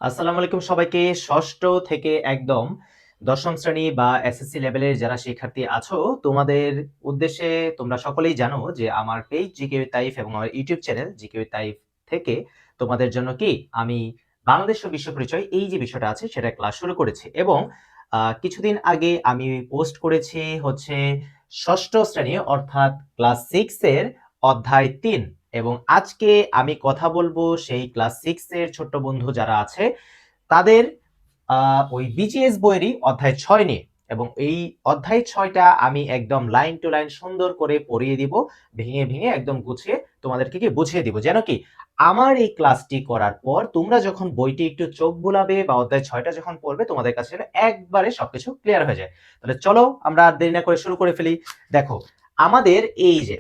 আসসালামু আলাইকুম সবাইকে। ষষ্ঠ থেকে একদম দশম শ্রেণী বা এসএসসি লেভেলের যারা শিক্ষার্থী আছো, তোমাদের উদ্দেশ্যে তোমরা সকলেই জানো যে আমার পেজ জিকে উইথ তাইফ এবং আমার YouTube channel GK with Taif থেকে তোমাদের জন্য কি আমি বাংলাদেশ ও বিশ্ব পরিচয় এই যে বিষয়টা আছে সেটা ক্লাস শুরু করেছি এবং কিছুদিন আগে আমি পোস্ট করেছি হচ্ছে ষষ্ঠ শ্রেণী অর্থাৎ ক্লাস 6 এর অধ্যায় 3 এবং আজকে আমি কথা বলবো সেই ক্লাস 6 এর ছোট্ট বন্ধু যারা আছে তাদের ওই বিজিএস বইয়েরই অধ্যায় 6 নিয়ে। এবং এই অধ্যায় 6টা আমি একদম লাইন টু লাইন সুন্দর করে পড়িয়ে দিব, ভেঙে ভেঙে একদম গুছিয়ে তোমাদেরকে কি বুঝিয়ে দিব, যেন কি আমার এই ক্লাসটি করার পর তোমরা যখন বইটি একটু চোখ বুলাবে বা অধ্যায় 6টা যখন পড়বে তোমাদের কাছে যেন একবারে সবকিছু ক্লিয়ার হয়ে যায়। তাহলে চলো আমরা আর দেরি না করে শুরু করে ফেলি। দেখো, আমাদের এই যে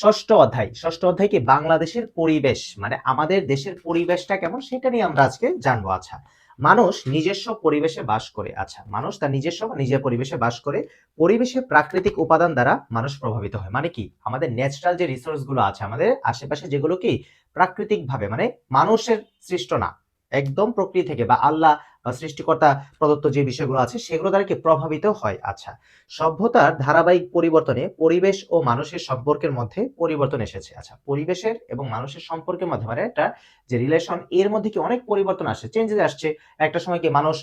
ষষ্ঠ অধ্যায় কি বাংলাদেশের পরিবেশ, মানে আমাদের দেশের পরিবেশটা কেমন সেটা নিয়ে আমরা আজকে জানবো। আচ্ছা, মানুষ নিজস্ব পরিবেশে বাস করে। আচ্ছা, মানুষ তার নিজস্ব বা নিজের পরিবেশে বাস করে। পরিবেশের প্রাকৃতিক উপাদান দ্বারা মানুষ প্রভাবিত হয়, মানে কি আমাদের ন্যাচারাল যে রিসোর্স গুলো আছে আমাদের আশেপাশে, যেগুলো কি প্রাকৃতিক ভাবে, মানে মানুষের সৃষ্ট না, একদম প্রকৃতি থেকে বা আল্লাহ বা সৃষ্টিকর্তা প্রদত্ত যে বিষয়গুলো আছে সেগুলো দ্বারা কি প্রভাবিত হয়। আচ্ছা, সভ্যতার ধারাবাহিক পরিবর্তনে পরিবেশ ও মানুষের সম্পর্কের মধ্যে পরিবর্তন এসেছে। আচ্ছা, পরিবেশের এবং মানুষের সম্পর্কের মধ্যে মানে একটা যে রিলেশন, এর মধ্যে কি অনেক পরিবর্তন আসছে, চেঞ্জেস আসছে। একটা সময় কি মানুষ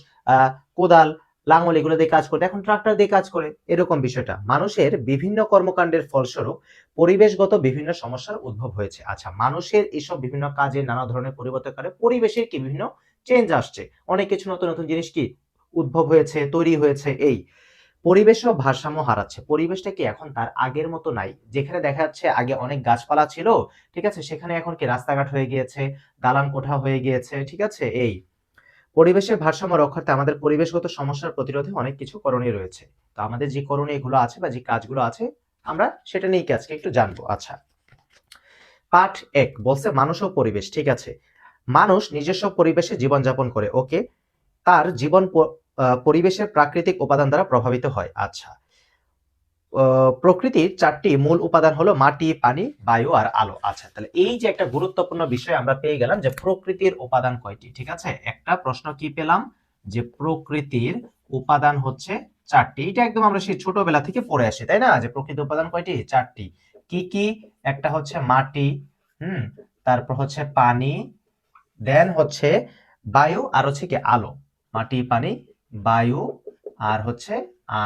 কোদাল, লাঙল এগুলো দিয়ে কাজ করতে, এখন ট্রাক্টর দিয়ে কাজ করে, এরকম বিষয়টা। মানুষের বিভিন্ন কর্মকাণ্ডের ফলস্বরূপ পরিবেশগত বিভিন্ন সমস্যার উদ্ভব হয়েছে। আচ্ছা, মানুষের এসব বিভিন্ন কাজে নানা ধরনের পরিবর্তন করে পরিবেশের কি বিভিন্ন চেঞ্জ আসছে, অনেক কিছু নতুন নতুন জিনিস কি উদ্ভব হয়েছে, তৈরি হয়েছে। এই পরিবেশও ভারসাম্য হারাচ্ছে। পরিবেশটা কি এখন তার আগের মতো নাই। যেখানে দেখা যাচ্ছে আগে অনেক গাছপালা ছিল, ঠিক আছে, সেখানে এখন কি রাস্তাঘাট হয়ে গিয়েছে, দালান কোঠা হয়ে গিয়েছে, ঠিক আছে। এই পরিবেশের ভারসাম্য রক্ষার্থে আমাদের পরিবেশগত সমস্যার প্রতিরোধে অনেক কিছু করণীয় রয়েছে। তো আমাদের যে করণীয় এগুলো আছে বা যে কাজগুলো আছে আমরা সেটা নিয়ে কি আজকে একটু জানবো। আচ্ছা, পাঠ 1 বলছে মানুষ ও পরিবেশ, ঠিক আছে। মানুষ নিজস্ব পরিবেশে জীবনযাপন করে, ওকে। তার জীবন পরিবেশের প্রাকৃতিক উপাদান দ্বারা প্রভাবিত হয়। আচ্ছা, প্রকৃতির 4টি মূল উপাদান হলো মাটি, পানি, বায়ু আর আলো। আচ্ছা, তাহলে এই যে একটা গুরুত্বপূর্ণ বিষয় আমরা পেয়ে গেলাম যে প্রকৃতির উপাদান কয়টি, ঠিক আছে। একটা প্রশ্ন কি পেলাম যে প্রকৃতির উপাদান হচ্ছে 4টি। এটা একদম আমরা সেই ছোটবেলা থেকে পড়ে আসি, তাই না, যে প্রকৃতির উপাদান কয়টি, 4টি। কি কি? একটা হচ্ছে মাটি, হুম, তারপর হচ্ছে পানি, দেন হচ্ছে বায়ু, আর হচ্ছে কি আলো। মাটি, পানি, বায়ু আর হচ্ছে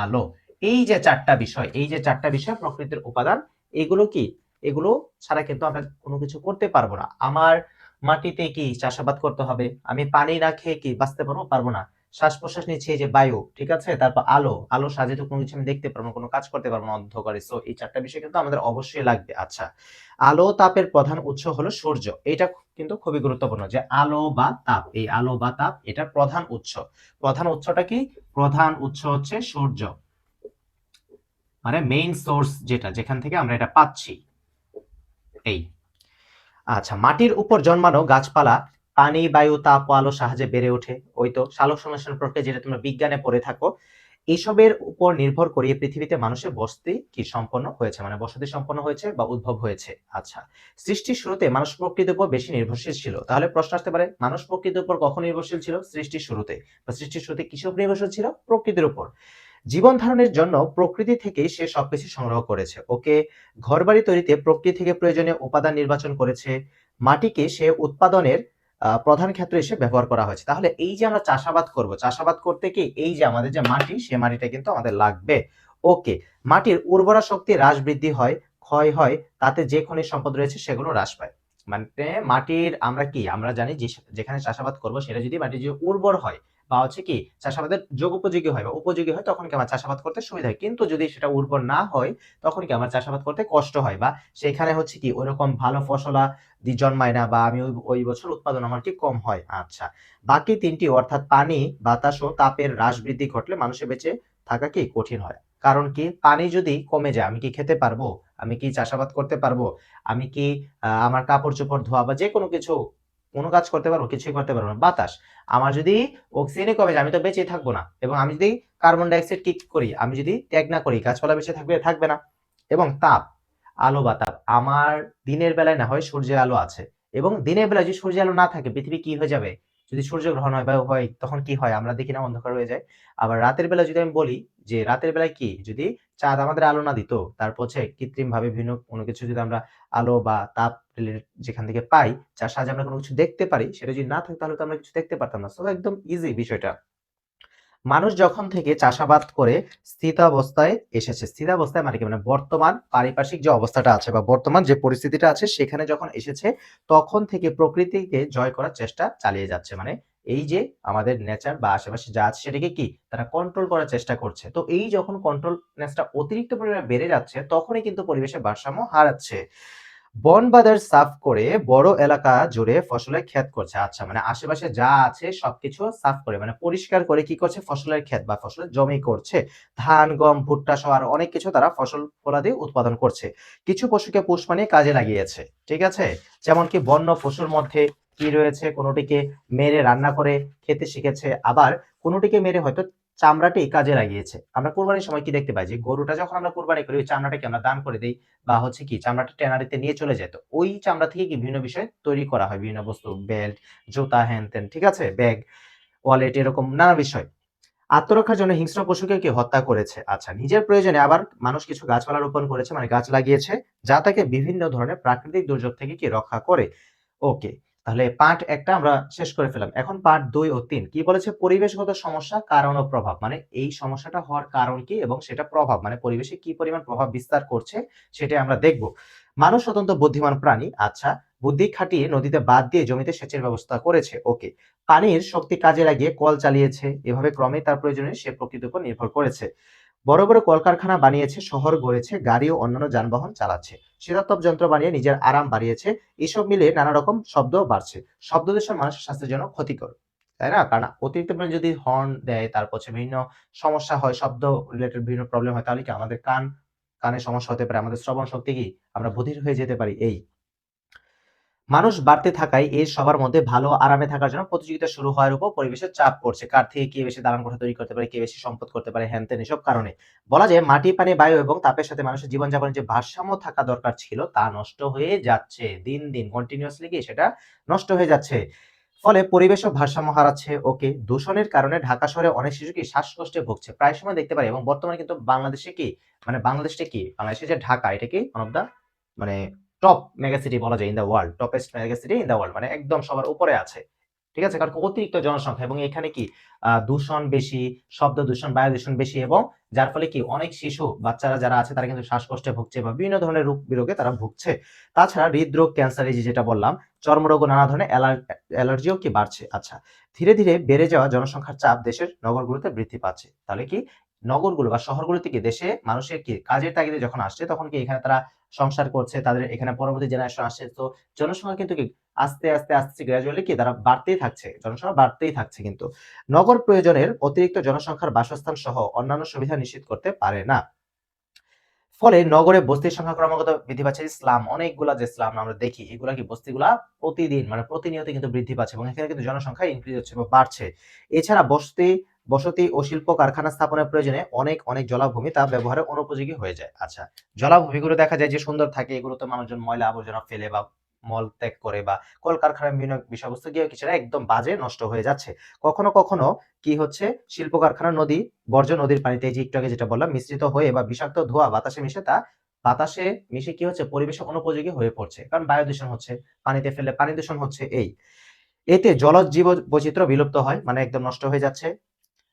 আলো। এই যে 4টা বিষয়, এই যে 4টা বিষয় প্রকৃতির উপাদান। এগুলো কি, এগুলো ছাড়া কিন্তু আমরা কোনো কিছু করতে পারবো না। আমার মাটিতে কি চাষাবাদ করতে হবে, আমি পানি না খেয়ে কি বাঁচতে পারবো, পারবো না। শ্বাস প্রশ্বাস নিচ্ছি, এই যে বায়ু, ঠিক আছে। তারপর আলো, আলো সাজে তো কোনো কিছু আমি দেখতে পারবো না, কোনো কাজ করতে পারবো না অন্ধকারে। সো এই 4টা বিষয় কিন্তু আমাদের অবশ্যই লাগবে। আচ্ছা, আলো তাপের প্রধান উৎস হলো সূর্য। এটা কিন্তু খুবই গুরুত্বপূর্ণ যে আলো বা তাপ, এই আলো বা তাপ এটার প্রধান উৎস। প্রধান উৎসটা কি? প্রধান উৎস হচ্ছে সূর্য, মানে মেইন সোর্স, যেটা যেখান থেকে আমরা এটা পাচ্ছি। এই আচ্ছা, মাটির উপর জন্মানো গাছপালা পানি, বায়ু, তাপ ও আলোর সাহায্যে বেড়ে ওঠে। ওই তো সালোক সংশ্লেষণ প্রক্রিয়া, যেটা তোমরা বিজ্ঞানে পড়ে থাকো। এসবের উপর নির্ভর করে পৃথিবীতে মানুষের বসতি কি সম্পন্ন হয়েছে, মানে বসতি সম্পন্ন হয়েছে বা উদ্ভব হয়েছে। আচ্ছা, সৃষ্টির শুরুতে মানুষ প্রকৃতির উপর বেশি নির্ভরশীল ছিল। তাহলে প্রশ্ন আসতে পারে, মানুষ প্রকৃতির উপর কখন নির্ভরশীল ছিল? সৃষ্টির শুরুতে। বা সৃষ্টির শুরুতে কিসের উপর নির্ভরশীল ছিল? প্রকৃতির উপর। জীবন ধারণের জন্য প্রকৃতি থেকেই সে সবকিছু সংগ্রহ করেছে, ওকে। ঘরবাড়ি তৈরিতে প্রকৃতি থেকে প্রয়োজনীয় উপাদান নির্বাচন করেছে। মাটিকে সে উৎপাদনের প্রধান ক্ষেত্র হিসেবে ব্যবহার করা হয়েছে। তাহলে এই যে আমরা চাষাবাদ করব, চাষাবাদ করতে কি এই যে আমাদের যে মাটি, সে মাটিটা কিন্তু আমাদের লাগবে, ওকে। মাটির উর্বরা শক্তি হ্রাস বৃদ্ধি হয়, ক্ষয় হয়, তাতে যে খনিজ সম্পদ রয়েছে সেগুলো হ্রাস পায়। মানে মাটির আমরা কি আমরা জানি যে যেখানে চাষাবাদ করব সেটা যদি মাটি যে উর্বর হয় বা হচ্ছে কি চাষাবাদের যোগ উপযোগী হয় বা উপযোগী হয়, তখন কি আমার চাষাবাদ করতে সুবিধা হয়। কিন্তু যদি সেটা উর্বর না হয় তখন কি আমার চাষাবাদ করতে কষ্ট হয় বা সেখানে হচ্ছে কি ওইরকম ভালো ফসলাদি জন্মায় না, বা আমি ওই বছর উৎপাদন আমার কি কম হয়। আচ্ছা, বাকি 3টি অর্থাৎ পানি, বাতাস ও তাপের হ্রাস বৃদ্ধি ঘটলে মানুষের বেঁচে থাকা কি কঠিন হয়। কারণ কি, পানি যদি কমে যায় আমি কি খেতে পারবো, আমি কি চাষাবাদ করতে পারবো, আমি কি আমার কাপড় চোপড় ধোয়া বা যে কোনো কিছু কোনো কাজ করতে পারবো? কিছুই করতে পারবো না। বাতাস, আমার যদি অক্সিজেনই কমে যায় আমি তো বেঁচে থাকবো না। এবং আমি যদি কার্বন ডাইঅক্সাইড কি করি, আমি যদি ত্যাগ না করি, গাছপালা বেঁচে থাকবে, থাকবে না। এবং তাপ, আলো বা তাপ, আমার দিনের বেলায় না হয় সূর্যের আলো আছে, এবং দিনের বেলায় যদি সূর্যের আলো না থাকে পৃথিবী কি হয়ে যাবে? যদি সূর্যগ্রহণ হয় বা হয় তখন কি হয় আমরা দেখি না, অন্ধকার হয়ে যায়। আবার রাতের বেলা যদি আমি বলি যে রাতের বেলায় কি যদি চাঁদ আমাদের আলো না দিত, তারপর হচ্ছে কৃত্রিমভাবে বিভিন্ন কোনো কিছু যদি আমরা আলো বা তাপ রিলেটেড যেখান থেকে পাই, যার সাহায্যে আমরা কোনো কিছু দেখতে পারি, সেটা যদি না থাকতো তাহলে তো আমরা কিছু দেখতে পারতাম না। সো একদম ইজি বিষয়টা। মানুষ যখন থেকে চাষাবাদ করে স্থিতাবস্থায় এসেছে, স্থিতাবস্থায় মানে কি, মানে বর্তমান পারিপার্শ্বিক যে অবস্থাটা আছে বা বর্তমান যে পরিস্থিতিটা আছে সেখানে যখন এসেছে, তখন থেকে প্রকৃতিকে জয় করার চেষ্টা চালিয়ে যাচ্ছে। মানে এই যে আমাদের নেচার বা আশেপাশে যা আছে সেটাকে কি তারা কন্ট্রোল করার চেষ্টা করছে। তো এই যখন কন্ট্রোলনেসটা অতিরিক্ত পরিমাণে বেড়ে যাচ্ছে, তখনই কিন্তু পরিবেশের ভারসাম্য হারাচ্ছে। বন বাজার সাফ করে বড় এলাকা জুড়ে ফসলের ক্ষেত করছে। আচ্ছা, মানে আশেপাশে যা আছে সবকিছু সাফ করে, মানে পরিষ্কার করে কি করছে, ফসলের ক্ষেত বা ফসলের জমি করছে। ধান, গম, ভুট্টা সহ আরো অনেক কিছু তারা ফসল ফলাদি উৎপাদন করছে। কিছু পশুকে পোষ মানিয়ে কাজে লাগিয়েছে, ঠিক আছে। যেমন কি বন্য পশুর মধ্যে কি রয়েছে, কোনোটিকে মেরে রান্না করে খেতে শিখেছে, আবার কোনোটিকে মেরে হয়তো চামড়াটি কাজে লাগিয়েছে। আমরা কোরবানির সময় কি দেখতে পাই যে গরুটা যখন আমরা কোরবানি করি ওই চামড়াটাকে আমরা দান করে দিই, বা হচ্ছে কি চামড়াটা ট্যানারিতে নিয়ে চলে যেত, ওই চামড়া থেকে কি বিভিন্ন বিষয় তৈরি করা হয়, বিভিন্ন বস্তু, বেল্ট, জুতা, হ্যান ত্যান, ঠিক আছে, ব্যাগ, ওয়ালেট, এরকম নানা বিষয়। আত্মরক্ষার জন্য হিংস্র পশুকে কি হত্যা করেছে। আচ্ছা, নিজের প্রয়োজনে আবার মানুষ কিছু গাছপালা রোপণ করেছে, মানে গাছ লাগিয়েছে, যা তাকে বিভিন্ন ধরনের প্রাকৃতিক দুর্যোগ থেকে কি রক্ষা করে। ওকে, তাহলে পার্ট একটা আমরা শেষ করে ফেলাম। এখন পার্ট 2 ও 3 কি বলেছে, পরিবেশগত সমস্যা, কারণ ও প্রভাব, মানে এই সমস্যাটা হওয়ার কারণ কি এবং সেটা প্রভাব, মানে পরিবেশে কি পরিমাণ প্রভাব বিস্তার করছে সেটা আমরা দেখব। মানুষ অত্যন্ত বুদ্ধিমান প্রাণী। আচ্ছা, বুদ্ধি খাটিয়ে নদীতে বাঁধ দিয়ে জমিতে সেচের ব্যবস্থা করেছে। ওকে, পানির শক্তি কাজে লাগিয়ে কল চালিয়েছে, এভাবে ক্রমেই তার প্রয়োজনে সে প্রকৃতির উপর নির্ভর করেছে। বড় বড় কলকারখানা বানিয়েছে, শহর গড়েছে, গাড়ি ও অন্যান্য যানবাহন চালাচ্ছে, শীতাতপ যন্ত্র বানিয়ে নিজের আরাম বাড়িয়েছে। এসব মিলিয়ে নানা রকম শব্দ বাড়ছে। শব্দ দূষণ মানুষের স্বাস্থ্যের জন্য ক্ষতিকর, তাই না? কারণ অতিরিক্ত পরিমাণে যদি হর্ন দেয়, তারপর হচ্ছে বিভিন্ন সমস্যা হয়, শব্দ রিলেটেড বিভিন্ন প্রবলেম হয়, তাহলে কি আমাদের কানে সমস্যা হতে পারে, আমাদের শ্রবণ শক্তি কি আমরা বধির হয়ে যেতে পারি। এই মানুষ বাড়তে থাকায় এর সবার মধ্যে ভালো আরামে থাকার জন্য প্রতিযোগিতা শুরু হওয়ার উপর পরিবেশের চাপ পড়ছে। কার থেকে কে বেশি দালান কোঠা তৈরি করতে পারে, কে বেশি সম্পদ করতে পারে, হ্যান-ত্যান এসব কারণে। বলা যায় মাটি, পানি, বায়ু এবং তাপের সাথে মানুষের জীবনযাপনের যে ভারসাম্য থাকা দরকার ছিল তা নষ্ট হয়ে যাচ্ছে। দিন, দিন কন্টিনিউয়াসলি কি সেটা নষ্ট হয়ে যাচ্ছে। ফলে পরিবেশও ভারসাম্য হারাচ্ছে। ওকে, দূষণের কারণে ঢাকা শহরে অনেক শিশু কি শ্বাসকষ্টে ভুগছে। প্রায় সময় দেখতে পারি, এবং বর্তমানে কিন্তু বাংলাদেশে কি, মানে বাংলাদেশটা কি, বাংলাদেশের যে ঢাকা, এটা কি ওয়ান অফ দা, মানে টপ মেগা সিটি বলা যায় in the world, toppest mega city in the world, মানে একদম সবার উপরে আছে। ঠিক আছে? কারণ অতিরিক্ত জনসংখ্যা, এবং এখানে কি দূষণ বেশি, শব্দ দূষণ, বায়ু দূষণ বেশি, এবং যার ফলে কি অনেক শিশু, বাচ্চারা যারা আছে তারা কিন্তু শ্বাসকষ্টে ভুগছে বা বিভিন্ন ধরনের রোগ বিরোগে তারা ভুগছে। তাছাড়া হৃদরোগ, ক্যান্সার, এই যে যেটা বললাম, চর্মরোগ ও নানা ধরনের অ্যালার্জিও কি বাড়ছে। আচ্ছা, ধীরে ধীরে বেড়ে যাওয়া জনসংখ্যার চাপ দেশের নগরগুলোতে বৃদ্ধি পাচ্ছে। তাহলে কি নগরগুলো বা শহরগুলোতে কি দেশে মানুষের কি কাজের তাগিদে যখন আসছে, তখন কি এখানে তারা সংসার করছে, তাদের এখানে পরবর্তী জেনারেশন আসছে। তো জনসংখ্যা কিন্তু কি আস্তে আস্তে আস্তে গ্র্যাজুয়ালি কি তারা বাড়তেই থাকছে, জনসংখ্যা বাড়তেই থাকছে। কিন্তু নগর প্রয়োজনের অতিরিক্ত জনসংখ্যার বাসস্থান সহ অন্যান্য সুবিধা নিশ্চিত করতে পারে না। ফলে নগরে বস্তির সংখ্যা ক্রমাগত বৃদ্ধি পাচ্ছে। স্লাম, অনেকগুলা যে স্লাম আমরা দেখি, এগুলা কি বস্তিগুলা প্রতিদিন মানে প্রতিনিয়ত কিন্তু বৃদ্ধি পাচ্ছে, এবং এখানে কিন্তু জনসংখ্যা ইনক্রিজ হচ্ছে বা বাড়ছে। এছাড়া বসতি ও শিল্প কারখানা স্থাপনের প্রয়োজনে অনেক অনেক জলাভূমি তা ব্যবহারের অনুপযোগী হয়ে যায়। আচ্ছা, জলাভূমিগুলো দেখা যায় যে সুন্দর থাকে, এগুলোতে মানুষজন ময়লা আবর্জনা ফেলে বা মল ত্যাগ করে, বা কলকারখানার বিভিন্ন বিষয়বস্তু গিয়ে কিছুটা একদম বাজে নষ্ট হয়ে যাচ্ছে। কখনো কখনো কি হচ্ছে, শিল্প কারখানার নদী বর্জ্য নদীর পানিতে, এই যে একটু আগে যেটা বললাম, মিশ্রিত হয়ে বা বিষাক্ত ধোঁয়া বাতাসে মিশে, তা বাতাসে মিশে কি হচ্ছে, পরিবেশে অনুপযোগী হয়ে পড়ছে, কারণ বায়ু দূষণ হচ্ছে, পানিতে ফেললে পানি দূষণ হচ্ছে। এই এতে জলজ জীব বৈচিত্র্য বিলুপ্ত হয়, মানে একদম নষ্ট হয়ে যাচ্ছে,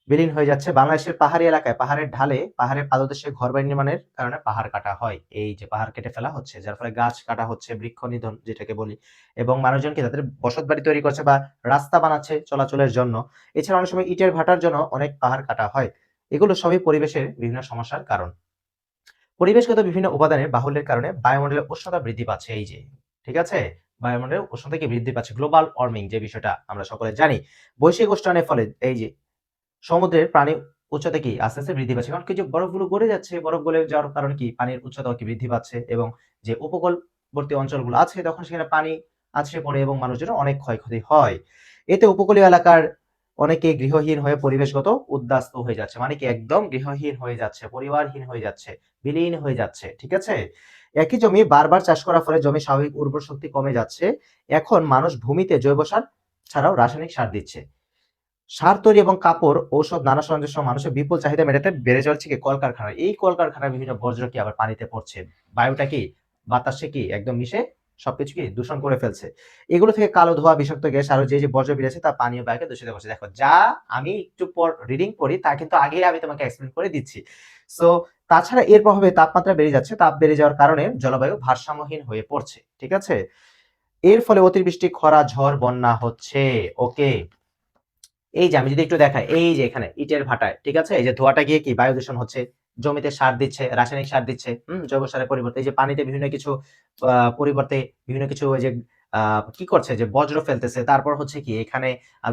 বিলীন হয়ে যাচ্ছে। বাংলাদেশের পাহাড়ি এলাকায় পাহাড়ের ঢালে পাহাড়ের পাদদেশে ঘরবাড়ি নির্মাণের কারণে পাহাড় কাটা হয়। এই যে পাহাড় কেটে ফেলা হচ্ছে, যার ফলে গাছ কাটা হচ্ছে, বৃক্ষ নিধন যেটাকে বলি, এবং মানুষজন কি তাদের বসত বাড়ি তৈরি করছে বা রাস্তা বানাচ্ছে চলাচলের জন্য। এছাড়া অনেক সময় ইটের ভাটার জন্য অনেক পাহাড় কাটা হয়। এগুলো সবই পরিবেশের বিভিন্ন সমস্যার কারণ। পরিবেশগত বিভিন্ন উপাদানের বাহুল্যের কারণে বায়ুমণ্ডলের উষ্ণতা বৃদ্ধি পাচ্ছে। এই যে, ঠিক আছে, বায়ুমণ্ডলের উষ্ণতা কি বৃদ্ধি পাচ্ছে, গ্লোবাল ওয়ার্মিং যে বিষয়টা আমরা সকলে জানি। বৈশ্বিক উষ্ণায়নের ফলে এই যে সমুদ্রের পানির উচ্চতা কি আস্তে আস্তে বৃদ্ধি পাচ্ছে, কারণ কি যে বরফগুলো গলে যাচ্ছে, বরফ গলে যাওয়ার কারণে কি পানির উচ্চতাও কি বৃদ্ধি পাচ্ছে, এবং যে উপকূলবর্তী অঞ্চলগুলো আছে তখন সেখানে পানি আছড়ে পড়ে এবং মানুষজনের অনেক ক্ষয়ক্ষতি হয়। এতে উপকূলীয় এলাকার অনেকে গৃহহীন হয়ে পরিবেশগত উদ্বাস্তু হয়ে যাচ্ছে, মানে কি একদম গৃহহীন হয়ে যাচ্ছে, পরিবারহীন হয়ে যাচ্ছে, বিলীন হয়ে যাচ্ছে। ঠিক আছে, একই জমি বারবার চাষ করার ফলে জমির স্বাভাবিক উর্বর শক্তি কমে যাচ্ছে। এখন মানুষ ভূমিতে জৈব সার ছাড়াও রাসায়নিক সার দিচ্ছে। সার তৈরি এবং কাপড়, ঔষধ, নানা সরঞ্জাম সহ মানুষের বিপুল চাহিদা মেটাতে বেড়ে চলছে কি কলকারখানা। এই কলকারখানার বিভিন্ন বর্জ্য কি আবার পানিতে পড়ছে, বায়ুটা কি বাতাসে কি একদম মিশে সবকিছু কি দূষণ করে ফেলছে। এগুলো থেকে কালো ধোঁয়া, বিষাক্ত গ্যাস আর যে বর্জ্য বেরিয়েছে তা পানীয় বায়ুকে দূষিত করছে। দেখো যা আমি একটু পর রিডিং পড়ি তা কিন্তু আগে আমি তোমাকে এক্সপ্লেন করে দিচ্ছি। সো তাছাড়া এর প্রভাবে তাপমাত্রা বেড়ে যাচ্ছে, তাপ বেড়ে যাওয়ার কারণে জলবায়ু ভারসাম্যহীন হয়ে পড়ছে। ঠিক আছে, এর ফলে অতিবৃষ্টি, খরা, ঝড়, বন্যা হচ্ছে। ওকে, এই যে আমি যদি একটু দেখাই, এই যে এখানে ইটের ভাটায়, ঠিক আছে, এই যে ধোঁয়াটা গিয়ে কি বায়ু দূষণ হচ্ছে, জমিতে সার দিচ্ছে, রাসায়নিক সার দিচ্ছে, জৈব সারের পরিবর্তে এই যে পানিতে বিভিন্ন কিছু পরিবর্তে বিভিন্ন কিছু ওই যে কি করছে যে বজ্র ফেলতেছে, তারপর হচ্ছে কি এখানে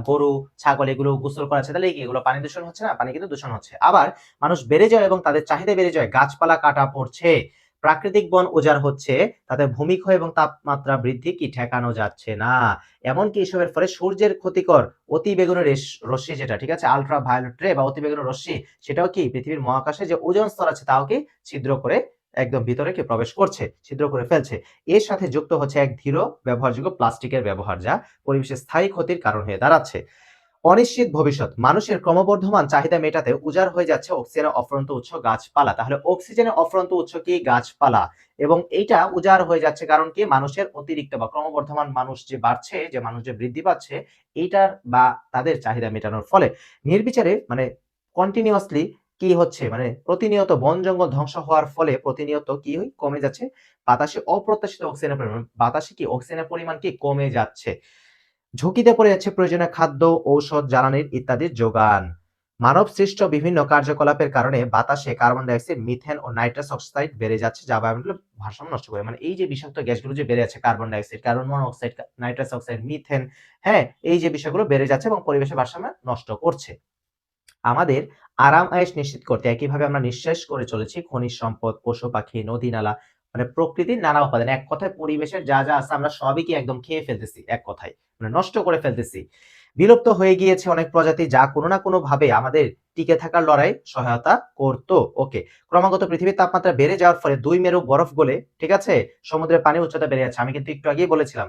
গরু ছাগল এগুলো গোসল করাচ্ছে, তাহলে কি এগুলো পানি দূষণ হচ্ছে না? পানি কিন্তু দূষণ হচ্ছে। আবার মানুষ বেড়ে যায় এবং তাদের চাহিদা বেড়ে যায়, গাছপালা কাটা পড়ছে, প্রাকৃতিক বন উজাড় হচ্ছে, তাতে ভূমিক্ষয় এবং তাপমাত্রা বৃদ্ধি কি ঠেকানো যাচ্ছে না। এমনকি এসবের ফলে সূর্যের ক্ষতিকর অতি বেগুনি রশ্মি যেটা, ঠিক আছে, আলট্রা ভায়োলেট রে বা অতি বেগুনি রশ্মি, সেটাও কি পৃথিবীর মহাকাশে যে ওজোন স্তর আছে তাও কি ছিদ্র করে একদম ভিতরে কি প্রবেশ করছে, ছিদ্র করে ফেলছে। এর সাথে যুক্ত হচ্ছে এক ধীর ব্যবহারযোগ্য প্লাস্টিকের ব্যবহার, যা পরিবেশে স্থায়ী ক্ষতির কারণ হয়ে দাঁড়াচ্ছে। অনিশ্চিত ভবিষ্যৎ, মানুষের ক্রমবর্ধমান চাহিদা মেটাতে উজাড় হয়ে যাচ্ছে অক্সিজেনের অফুরন্ত উৎস গাছপালা। তাহলে অক্সিজেনের অফুরন্ত উৎস কি গাছপালা, এবং এইটা উজাড় হয়ে যাচ্ছে কারণ কি মানুষের অতিরিক্ত বা ক্রমবর্ধমান মানুষ যে বাড়ছে, যে মানুষ যে বৃদ্ধি পাচ্ছে, এইটার বা তাদের চাহিদা মেটানোর ফলে নির্বিচারে মানে কন্টিনিউয়াসলি কি হচ্ছে, মানে প্রতিনিয়ত বন জঙ্গল ধ্বংস হওয়ার ফলে প্রতিনিয়ত কি কমে যাচ্ছে বাতাসে অপ্রত্যাশিত অক্সিজেনের পরিমাণ, বাতাসে কি অক্সিজেনের পরিমাণ কি কমে যাচ্ছে। ঝুঁকিতে পড়ে যাচ্ছে প্রয়োজনীয় খাদ্য, ঔষধ, জ্বালানির ইত্যাদির যোগান। মানব সৃষ্ট বিভিন্ন কার্যকলাপের কারণে বাতাসে কার্বন ডাই অক্সাইড, মিথেন ও নাইট্রাস অক্সাইড বেড়ে যাচ্ছে, যা বায়ুমণ্ডলের ভারসাম্য নষ্ট করে। মানে এই যে বিষাক্ত গ্যাসগুলো যে বেড়ে যাচ্ছে, carbon die oxide, carbon monoxide, nitrous oxide, methane, হ্যাঁ, এই যে বিষয়গুলো বেড়ে যাচ্ছে এবং পরিবেশের ভারসাম্য নষ্ট করছে। আমাদের আরাম আয়েশ নিশ্চিত করতে একইভাবে আমরা নিঃশেষ করে চলেছি খনিজ সম্পদ, পশু পাখি, নদী নালা, মানে প্রকৃতির নানা উপাদান। এক কথায় পরিবেশের যা যা আছে আমরা সবই কি একদম খেয়ে ফেলতেছি, এক কথায় মানে নষ্ট করে ফেলতেছি। বিলুপ্ত হয়ে গিয়েছে অনেক প্রজাতি, যা কোনো না কোনো ভাবে আমাদের টিকে থাকার লড়াই সহায়তা করতো। ওকে, ক্রমাগত পৃথিবীর তাপমাত্রা বেড়ে যাওয়ার ফলে দুই মেরু বরফ গলে, ঠিক আছে, সমুদ্রের পানির উচ্চতা বেড়ে যাচ্ছে। আমি কিন্তু একটু আগেই বলেছিলাম,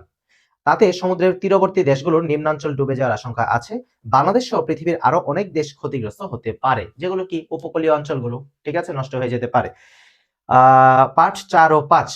তাতে সমুদ্রের তীরবর্তী দেশগুলোর নিম্নাঞ্চল ডুবে যাওয়ার আশঙ্কা আছে। বাংলাদেশ সহ পৃথিবীর আরো অনেক দেশ ক্ষতিগ্রস্ত হতে পারে, যেগুলো কি উপকূলীয় অঞ্চলগুলো, ঠিক আছে, নষ্ট হয়ে যেতে পারে। পাঠ 4 ও 5।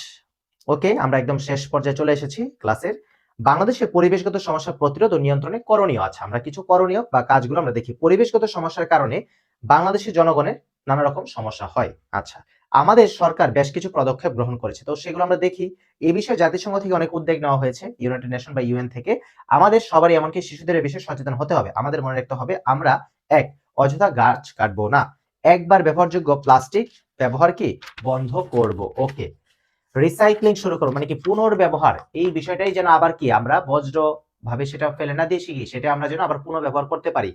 ওকে, আমরা একদম শেষ পর্যায়ে চলে এসেছি ক্লাসের। বাংলাদেশে পরিবেশগত সমস্যা প্রতিরোধ ও নিয়ন্ত্রণে করণীয় আছে। আমরা কিছু করণীয় বা কাজগুলো আমরা দেখি। পরিবেশগত সমস্যার কারণে বাংলাদেশের জনগণের নানা রকম সমস্যা হয়। আচ্ছা, আমাদের সরকার বেশ কিছু পদক্ষেপ গ্রহণ করেছে, তো সেগুলো আমরা দেখি। এই বিষয়ে জাতিসংঘ থেকে অনেক উদ্যোগ নেওয়া হয়েছে, ইউনাইটেড নেশন বা ইউএন থেকে। আমাদের সবারই এমনকি শিশুদের এই বিষয়ে সচেতন হতে হবে। আমাদের মনে রাখতে হবে আমরা এক, অযথা গাছ কাটবো না। একবার ব্যবহারযোগ্য প্লাস্টিক ব্যবহার কি বন্ধ করব। ওকে, রিসাইক্লিং শুরু করবো, মানে কি পুনর্ব্যবহার, এই বিষয়টাই যেন আবার কি আমরা বজ্র ভাবে সেটা ফেলে না দিয়ে শিখি, সেটা আমরা যেন আবার পুনর্ব্যবহার করতে পারি।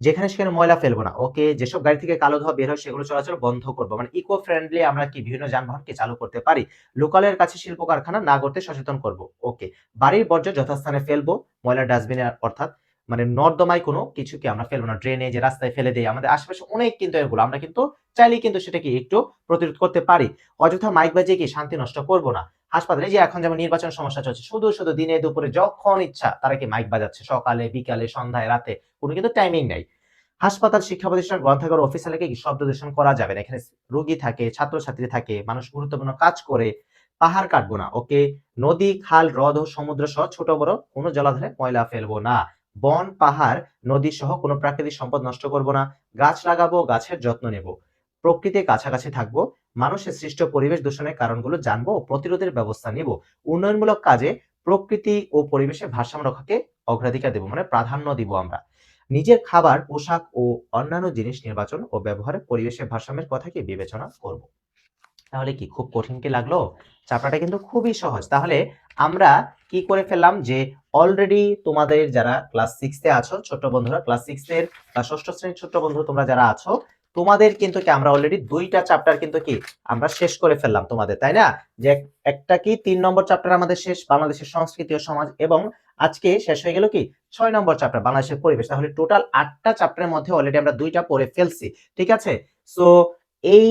যেখানে সেখানে ময়লা ফেলবো না। ওকে, যেসব গাড়ি থেকে কালো ধোঁয়া বের হয় সেগুলো চলাচল বন্ধ করবো, মানে ইকো ফ্রেন্ডলি আমরা কি বিভিন্ন যানবাহনকে চালু করতে পারি। লোকালের কাছে শিল্প কারখানা না করতে সচেতন করব। ওকে, বাড়ির বর্জ্য যথাস্থানে ফেলবো, ময়লা ডাস্টবিনে, অর্থাৎ মানে নর্দমায় কোনো কিছুকে আমরা ফেলবো না, ড্রেনে যে রাস্তায় ফেলে দেই। আমাদের আশেপাশে অনেক কিন্তু এগুলো আমরা কিন্তু চাইলেই কিন্তু সেটা কি একটু প্রতিরোধ করতে পারি। অযথা মাইক বাজিয়ে কি শান্তি নষ্ট করব না। হাসপাতালে যে এখন যেমন নির্বাচন সমস্যা চলছে, শুধু শুধু দিনে দুপুরে যখন ইচ্ছা তারা কি মাইক বাজাচ্ছে, সকালে বিকালে সন্ধ্যায় রাতে, কোনো কিন্তু টাইমিং নাই। হাসপাতাল, শিক্ষা প্রতিষ্ঠান, গ্রন্থাগার, অফিস এলাকায় শব্দ দূষণ করা যাবে না। এখানে রোগী থাকে, ছাত্রছাত্রী থাকে, মানুষ গুরুত্বপূর্ণ কাজ করে। পাহাড় কাটবো না। ওকে, নদী, খাল, হ্রদ ও সমুদ্র সহ ছোট বড় কোনো জলাধারে ময়লা ফেলবো না। বন, পাহাড়, নদী সহ কোনো প্রাকৃতিক সম্পদ নষ্ট করব না। গাছ লাগাবো, গাছের যত্ন নেব। প্রকৃতির কাছাকাছি থাকবো। মানুষের সৃষ্ট পরিবেশ দূষণের কারণগুলো জানবো ও প্রতিরোধের ব্যবস্থা নিব। উন্নয়নমূলক কাজে প্রকৃতি ও পরিবেশের ভারসাম্য রক্ষাকে অগ্রাধিকার দেব, মানে প্রাধান্য দিব আমরা। নিজের খাবার, পোশাক ও অন্যান্য জিনিস নির্বাচন ও ব্যবহারে পরিবেশের ভারসাম্যের কথাকে বিবেচনা করব। তাহলে কি খুব কঠিন কি লাগলো? চ্যাপ্টারটা কিন্তু খুবই সহজ। তাহলে আমরা কি করে ফেললাম যে অলরেডি তোমাদের যারা ক্লাস 6 এ আছো, ছোট বন্ধুরা, ক্লাস 6 এর বা ষষ্ঠ শ্রেণীর ছোট বন্ধু তোমরা যারা আছো, তোমাদের কিন্তু কি আমরা অলরেডি দুইটা চ্যাপ্টার কিন্তু কি আমরা শেষ করে ফেললাম তোমাদের, তাই না? যে একটা কি 3 নম্বর চ্যাপ্টার আমাদের শেষ, বাংলাদেশের সংস্কৃতি ও সমাজ, এবং আজকে শেষ হয়ে গেল কি 6 নম্বর চ্যাপ্টার, বাংলাদেশের পরিবেশ। তাহলে টোটাল 8টা চ্যাপ্টারের মধ্যে অলরেডি আমরা দুইটা পড়ে ফেলছি, ঠিক আছে? সো এই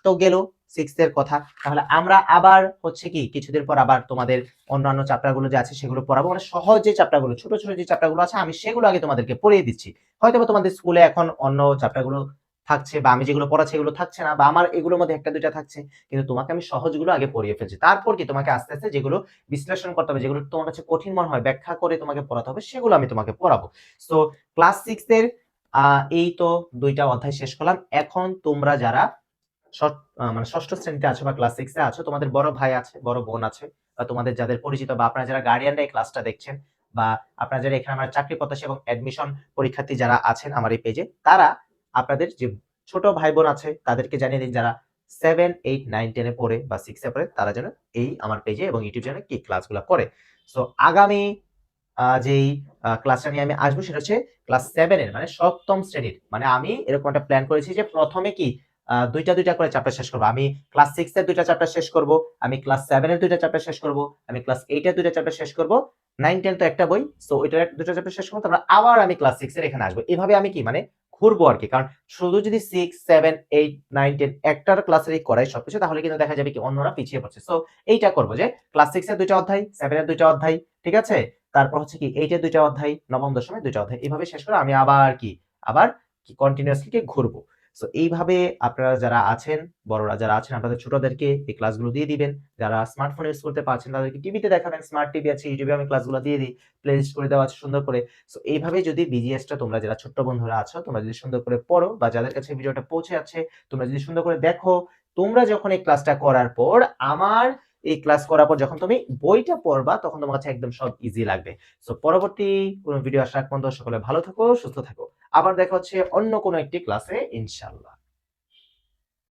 তো গেল 6 এর কথা, তাহলে আমরা আবার হচ্ছে কি কিছুদিন পর আবার তোমাদের অন্যান্য চ্যাপ্টারগুলো যে আছে সেগুলো পড়াবো, মানে সহজ যে চ্যাপ্টারগুলো, ছোট ছোট যে চ্যাপ্টারগুলো আছে আমি সেগুলো আগে তোমাদেরকে পড়িয়ে দিচ্ছি। হয়তো তোমাদের স্কুলে এখন অন্য চ্যাপ্টারগুলো থাকছে, বা আমি যেগুলো পড়াচ্ছি এগুলো থাকছে না, বা আমার এগুলোর মধ্যে একটা দুইটা থাকছে, কিন্তু তোমাকে আমি সহজগুলো আগে পড়িয়ে ফেলছি। তারপর কি তোমাকে আস্তে আস্তে যেগুলো বিশ্লেষণ করতে হবে, যেগুলো তোমার কাছে কঠিন মনে হয়, ব্যাখ্যা করে তোমাকে পড়াতে হবে, সেগুলো আমি তোমাকে পড়াবো। সো ক্লাস 6 এর এই তো 2টা অধ্যায় শেষ করলাম। এখন তোমরা যারা মানে ষষ্ঠ শ্রেণীতে আছো বা ক্লাস 6 এ আছো, তোমাদের বড় ভাই আছে, বড় বোন আছে, বা তোমাদের যাদের পরিচিত, বা আপনারা যারা গার্ডিয়ানরা এই ক্লাসটা দেখছেন, বা আপনারা যারা এখানে আমার চাকরি প্রত্যাশী এবং অ্যাডমিশন পরীক্ষার্থী যারা আছেন আমার এই পেজে, তারা আপনাদের যে ছোট ভাই বোন আছে তাদেরকে জানিয়ে দিন, যারা 7 8 9 10 এ পড়ে বা 6 এ পড়ে, তারা যেন এই আমার পেজে এবং ইউটিউব চ্যানেলে কি ক্লাসগুলো করে। সো আগামী যেই ক্লাসটা নিয়ে আমি আসবো সেটা হচ্ছে ক্লাস 7 এর, মানে সপ্তম শ্রেণীর। মানে আমি এরকম একটা প্ল্যান করেছি যে প্রথমে কি দুইটা দুইটা করে চ্যাপ্টার শেষ করবো। আমি ক্লাস 6 এর দুইটা চ্যাপ্টার শেষ করব, আমি ক্লাস 7 এর দুইটা চ্যাপ্টার শেষ করব, আমি ক্লাস 8 এর দুইটা চ্যাপ্টার শেষ করব, 9 10 তো একটা বই, সো ওইটার দুইটা চ্যাপ্টার শেষ করব, তারপর আবার আমি ক্লাস 6 এর এখানে আসবো। এভাবে আমি কি মানে ঘুরবো আর কি। কারণ শুধু যদি 6 7 8 9 10 একটার ক্লাসেরই করাই সবকিছু, তাহলে কিন্তু দেখা যাবে কি অন্যরা পিছিয়ে পড়ছে। সো এইটা করব যে ক্লাস 6 এর দুইটা অধ্যায়, 7 এর দুইটা অধ্যায়, ঠিক আছে? তারপর হচ্ছে কি 8 এর দুইটা অধ্যায়, নবম দশমের দুইটা অধ্যায়, এভাবে শেষ করে আমি আবার কি কন্টিনিউয়াসলি কি ঘুরবো। সো এইভাবে আপনারা যারা আছেন, বড়রা যারা আছেন, আপনাদের ছোটদেরকে এই ক্লাসগুলো দিয়ে দিবেন। যারা স্মার্টফোন ইউজ করতে পারছেন তাদেরকে টিভিতে দেখাবেন, স্মার্ট টিভি আছে, ইউটিউবে আমি ক্লাসগুলো দিয়ে দিই, প্লে লিস্ট করে দেওয়া আছে সুন্দর করে। সো এইভাবে যদি বিজিএসটা তোমরা যারা ছোট্ট বন্ধুরা আছো, তোমরা যদি সুন্দর করে পড়ো, বা যাদের কাছে ভিডিওটা পৌঁছে যাচ্ছে, তোমরা যদি সুন্দর করে দেখো, তোমরা যখন এই ক্লাসটা করার পর আমার এই ক্লাস করার পর যখন তুমি বইটা পড়বা, তখন তোমার কাছে একদম সব ইজি লাগবে। সো পরবর্তী কোনো ভিডিও আসার আগ পর্যন্ত সকলে ভালো থাকো, সুস্থ থাকো। আবার দেখা হচ্ছে অন্য কোনো একটি ক্লাসে, ইনশাআল্লাহ।